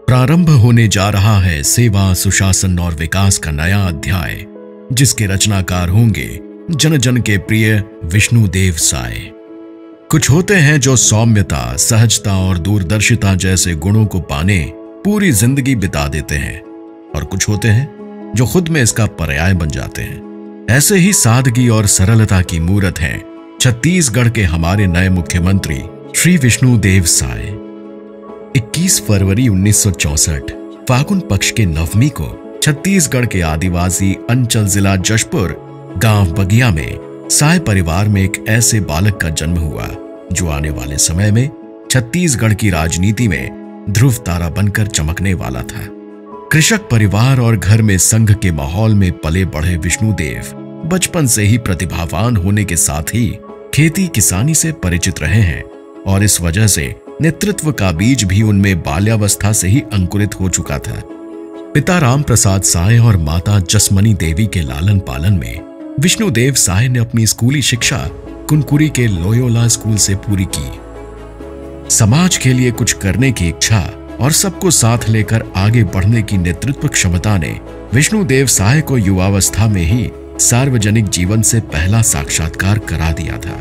प्रारंभ होने जा रहा है सेवा, सुशासन और विकास का नया अध्याय, जिसके रचनाकार होंगे जन जन के प्रिय विष्णुदेव साय। कुछ होते हैं जो सौम्यता, सहजता और दूरदर्शिता जैसे गुणों को पाने पूरी जिंदगी बिता देते हैं, और कुछ होते हैं जो खुद में इसका पर्याय बन जाते हैं। ऐसे ही सादगी और सरलता की मूरत हैं छत्तीसगढ़ के हमारे नए मुख्यमंत्री श्री विष्णुदेव साय। 21 फरवरी 1964 फागुन पक्ष के नवमी को छत्तीसगढ़ के आदिवासी अंचल जिला जशपुर गांव बगिया में साय परिवार में एक ऐसे बालक का जन्म हुआ जो आने वाले समय में छत्तीसगढ़ की राजनीति में ध्रुव तारा बनकर चमकने वाला था। कृषक परिवार और घर में संघ के माहौल में पले बढ़े विष्णुदेव बचपन से ही प्रतिभावान होने के साथ ही खेती किसानी से परिचित रहे हैं, और इस वजह से नेतृत्व का बीज भी उनमें बाल्यावस्था से ही अंकुरित हो चुका था। पिता राम प्रसाद साय और माता जसमनी देवी के लालन पालन में विष्णुदेव साय ने अपनी स्कूली शिक्षा कुनकुरी के लोयोला स्कूल से पूरी की। समाज के लिए कुछ करने की इच्छा और सबको साथ लेकर आगे बढ़ने की नेतृत्व क्षमता ने विष्णुदेव साय को युवावस्था में ही सार्वजनिक जीवन से पहला साक्षात्कार करा दिया था।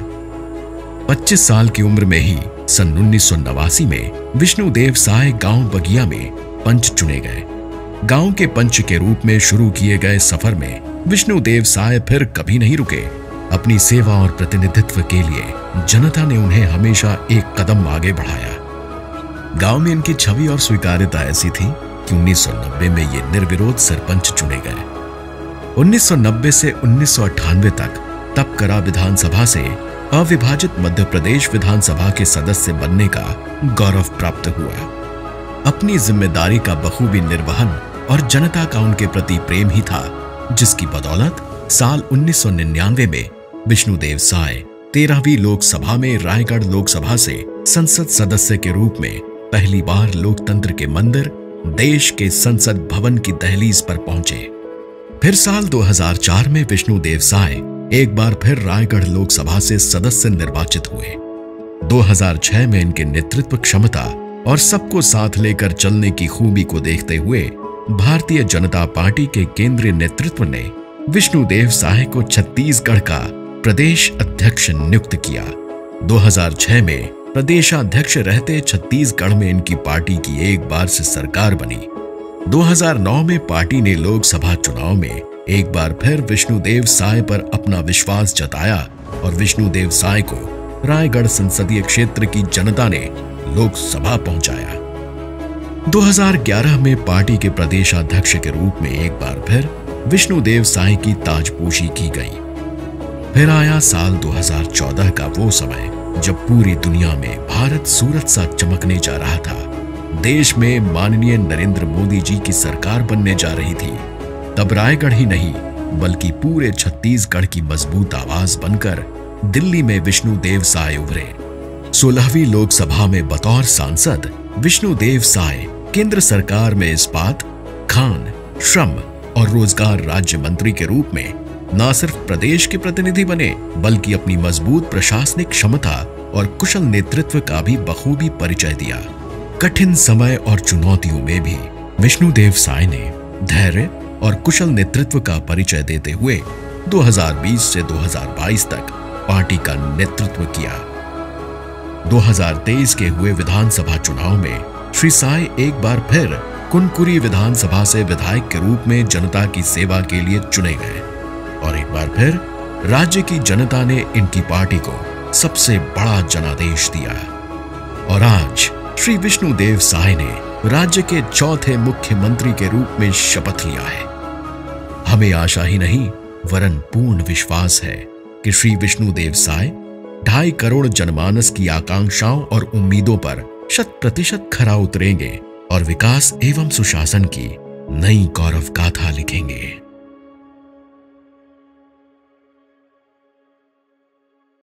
25 साल की उम्र में ही सन 1989 में विष्णुदेव साय गांव बगिया में पंच चुने गए। गांव के पंच के रूप में शुरू किए गए सफर में विष्णुदेव साय फिर कभी नहीं रुके। अपनी सेवा और प्रतिनिधित्व के लिए जनता ने उन्हें हमेशा एक कदम आगे बढ़ाया। गांव में इनकी छवि और स्वीकार्यता ऐसी थी कि 1990 में ये निर्विरोध सरपंच चुने गए। 1990 से 1998 तक तपकरा विधानसभा से अविभाजित मध्य प्रदेश विधानसभा के सदस्य बनने का गौरव प्राप्त हुआ। अपनी जिम्मेदारी का बखूबी निर्वहन और जनता का उनके प्रति प्रेम ही था, जिसकी बदौलत साल 1999 में विष्णुदेव साय 13वीं लोकसभा में रायगढ़ लोकसभा से संसद सदस्य के रूप में पहली बार लोकतंत्र के मंदिर देश के संसद भवन की दहलीज पर पहुंचे। फिर साल 2004 में विष्णुदेव साय एक बार फिर रायगढ़ लोकसभा से सदस्य निर्वाचित हुए। 2006 में इनके नेतृत्व क्षमता और सबको साथ लेकर चलने की खूबी को देखते हुए भारतीय जनता पार्टी के केंद्रीय नेतृत्व ने विष्णुदेव साय को छत्तीसगढ़ का प्रदेश अध्यक्ष नियुक्त किया। 2006 में प्रदेशाध्यक्ष रहते छत्तीसगढ़ में इनकी पार्टी की एक बार से सरकार बनी। 2009 में पार्टी ने लोकसभा चुनाव में एक बार फिर विष्णुदेव साय पर अपना विश्वास जताया और विष्णुदेव साय को रायगढ़ संसदीय क्षेत्र की जनता ने लोकसभा पहुंचाया। 2011 में पार्टी के प्रदेशाध्यक्ष के रूप में एक बार फिर विष्णुदेव साय की ताजपोशी की गई। फिर आया साल 2014 का वो समय जब पूरी दुनिया में भारत सूरज सा चमकने जा रहा था। देश में माननीय नरेंद्र मोदी जी की सरकार बनने जा रही थी। तब रायगढ़ ही नहीं बल्कि पूरे छत्तीसगढ़ की मजबूत आवाज बनकर दिल्ली में विष्णुदेव साय उभरे। 16वीं लोकसभा में बतौर सांसद विष्णुदेव साय केंद्र सरकार में इस्पात, खान, श्रम और रोजगार राज्य मंत्री के रूप में न सिर्फ प्रदेश के प्रतिनिधि बने बल्कि अपनी मजबूत प्रशासनिक क्षमता और कुशल नेतृत्व का भी बखूबी परिचय दिया। कठिन समय और चुनौतियों में भी विष्णुदेव साय ने धैर्य और कुशल नेतृत्व का परिचय देते हुए 2020 से 2022 तक पार्टी का नेतृत्व किया। 2023 के हुए विधानसभा चुनाव में श्री साय एक बार फिर कुनकुरी विधानसभा से विधायक के रूप में जनता की सेवा के लिए चुने गए, और एक बार फिर राज्य की जनता ने इनकी पार्टी को सबसे बड़ा जनादेश दिया। और आज श्री विष्णुदेव साय ने राज्य के चौथे मुख्यमंत्री के रूप में शपथ लिया है। हमें आशा ही नहीं वरन पूर्ण विश्वास है कि श्री विष्णुदेव साय 2.5 करोड़ जनमानस की आकांक्षाओं और उम्मीदों पर 100% खरा उतरेंगे और विकास एवं सुशासन की नई गौरव गाथा लिखेंगे।